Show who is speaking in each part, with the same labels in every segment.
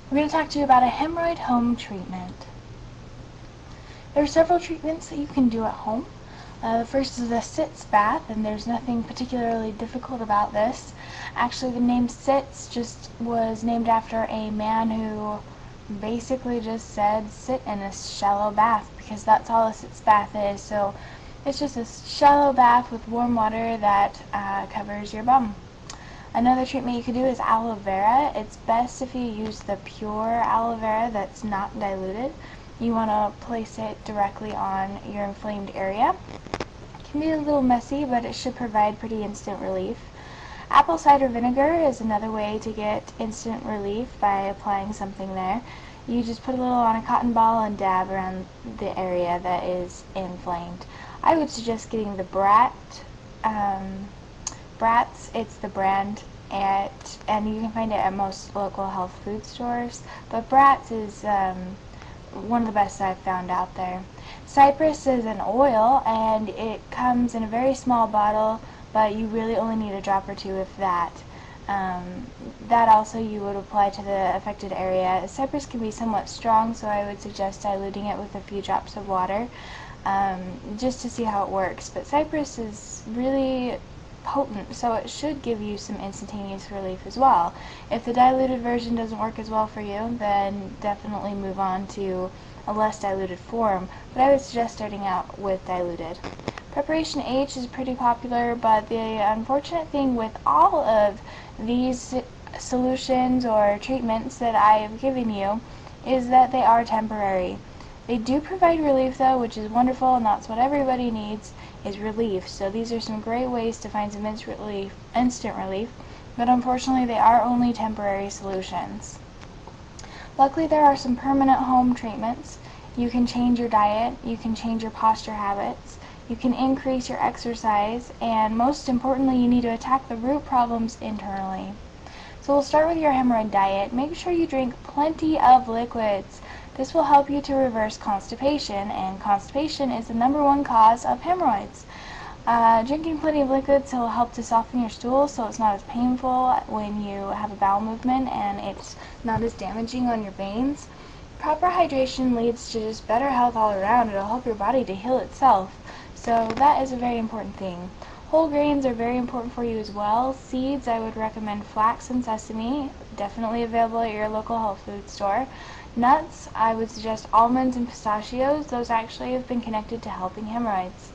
Speaker 1: We're going to talk to you about a hemorrhoid home treatment. There are several treatments that you can do at home. The first is a sitz bath, and there's nothing particularly difficult about this. Actually, the name sitz just was named after a man who basically just said sit in a shallow bath, because that's all a sitz bath is. So it's just a shallow bath with warm water that covers your bum. Another treatment you could do is aloe vera. It's best if you use the pure aloe vera that's not diluted. You want to place it directly on your inflamed area. It can be a little messy, but it should provide pretty instant relief. Apple cider vinegar is another way to get instant relief by applying something there. You just put a little on a cotton ball and dab around the area that is inflamed. I would suggest getting the Bratz, it's the brand, and you can find it at most local health food stores, but Bratz is one of the best I've found out there. Cypress is an oil, and it comes in a very small bottle, but you really only need a drop or two if that. That also you would apply to the affected area. Cypress can be somewhat strong, so I would suggest diluting it with a few drops of water just to see how it works. But cypress is really potent, so it should give you some instantaneous relief as well. If the diluted version doesn't work as well for you, then definitely move on to a less diluted form, but I would suggest starting out with diluted. Preparation H is pretty popular, but the unfortunate thing with all of these solutions or treatments that I have given you is that they are temporary. They do provide relief though, which is wonderful, and that's what everybody needs, is relief. So these are some great ways to find some instant relief, but unfortunately they are only temporary solutions. Luckily there are some permanent home treatments. You can change your diet, you can change your posture habits, you can increase your exercise, and most importantly you need to attack the root problems internally. So we'll start with your hemorrhoid diet. Make sure you drink plenty of liquids. This will help you to reverse constipation, and constipation is the #1 cause of hemorrhoids. Drinking plenty of liquids will help to soften your stool so it's not as painful when you have a bowel movement, and it's not as damaging on your veins. Proper hydration leads to just better health all around. It'll help your body to heal itself. So that is a very important thing. Whole grains are very important for you as well. Seeds, I would recommend flax and sesame, definitely available at your local health food store. Nuts, I would suggest almonds and pistachios. Those actually have been connected to helping hemorrhoids.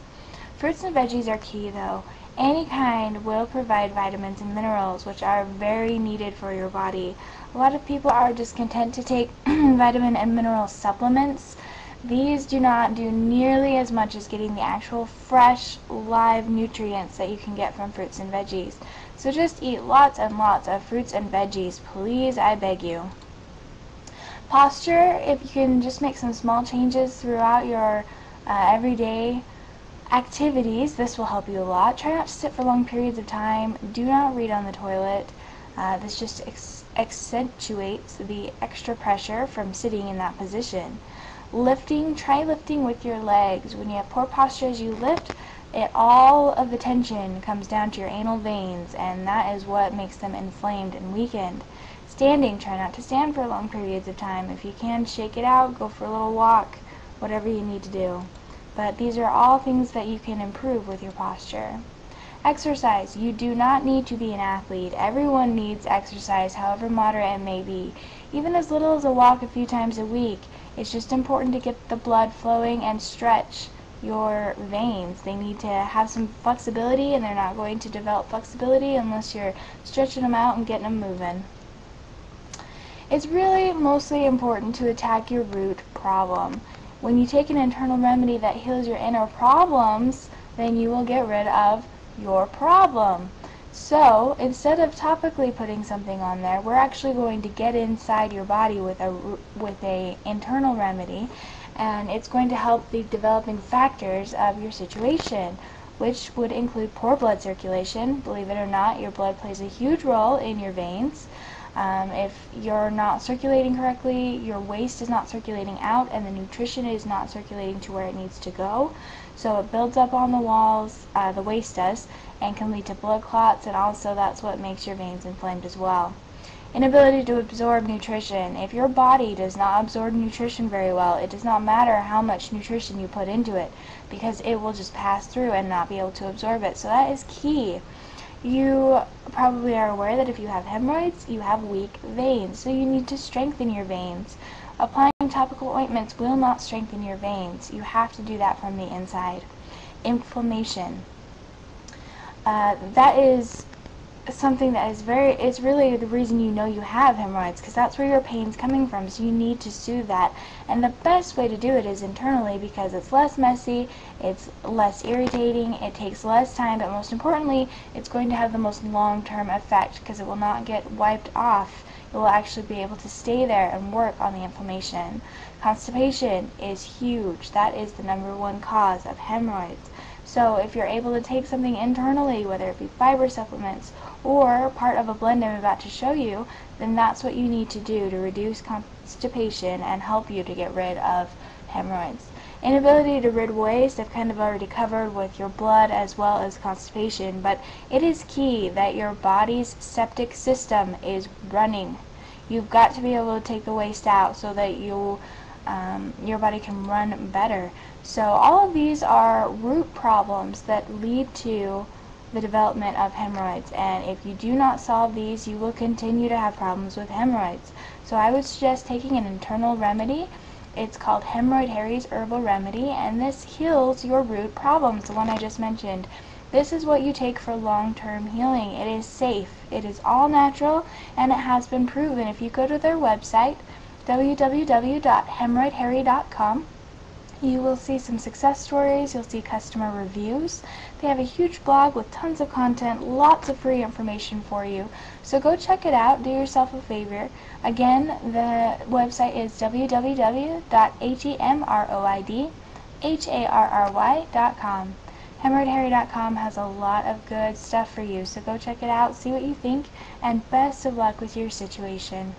Speaker 1: Fruits and veggies are key though. Any kind will provide vitamins and minerals, which are very needed for your body. A lot of people are just content to take vitamin and mineral supplements. These do not do nearly as much as getting the actual fresh, live nutrients that you can get from fruits and veggies. So just eat lots and lots of fruits and veggies, please, I beg you. Posture, if you can just make some small changes throughout your everyday activities, this will help you a lot. Try not to sit for long periods of time. Do not read on the toilet. This just accentuates the extra pressure from sitting in that position. Lifting, try lifting with your legs. When you have poor posture as you lift, all of the tension comes down to your anal veins, and that is what makes them inflamed and weakened. Standing, try not to stand for long periods of time. If you can, shake it out, go for a little walk, whatever you need to do. But these are all things that you can improve with your posture. Exercise. You do not need to be an athlete. Everyone needs exercise, however moderate it may be. Even as little as a walk a few times a week. It's just important to get the blood flowing and stretch your veins. They need to have some flexibility, and they're not going to develop flexibility unless you're stretching them out and getting them moving. It's really mostly important to attack your root problem. When you take an internal remedy that heals your inner problems, then you will get rid of your problem. So instead of topically putting something on there, we're actually going to get inside your body with a internal remedy, and it's going to help the developing factors of your situation, which would include poor blood circulation. Believe it or not, your blood plays a huge role in your veins. If you're not circulating correctly, your waste is not circulating out, and the nutrition is not circulating to where it needs to go. So it builds up on the walls, the waste does, and can lead to blood clots, and also that's what makes your veins inflamed as well. Inability to absorb nutrition. If your body does not absorb nutrition very well, it does not matter how much nutrition you put into it, because it will just pass through and not be able to absorb it. So that is key. You probably are aware that if you have hemorrhoids, you have weak veins, so you need to strengthen your veins. Applying topical ointments will not strengthen your veins. You have to do that from the inside. Inflammation. That is something that is really the reason you know you have hemorrhoids, because that's where your pain's coming from, so you need to soothe that. And the best way to do it is internally, because it's less messy, it's less irritating, it takes less time, but most importantly, it's going to have the most long-term effect, because it will not get wiped off. It will actually be able to stay there and work on the inflammation. Constipation is huge. That is the #1 cause of hemorrhoids. So if you're able to take something internally, whether it be fiber supplements or part of a blend I'm about to show you, then that's what you need to do to reduce constipation and help you to get rid of hemorrhoids. Inability to rid waste, I've kind of already covered with your blood as well as constipation, but it is key that your body's septic system is running. You've got to be able to take the waste out so that your body can run better. So all of these are root problems that lead to the development of hemorrhoids, and if you do not solve these, you will continue to have problems with hemorrhoids. So I would suggest taking an internal remedy. It's called Hemorrhoid Harry's Herbal Remedy, and this heals your root problems, the one I just mentioned. This is what you take for long-term healing. It is safe, it is all natural, and it has been proven. If you go to their website, www.hemorrhoidharry.com, you will see some success stories, you'll see customer reviews. They have a huge blog with tons of content, lots of free information for you. So go check it out, do yourself a favor. Again, the website is www.hemorrhoidharry.com. Hemorrhoidharry.com has a lot of good stuff for you, so go check it out, see what you think, and best of luck with your situation.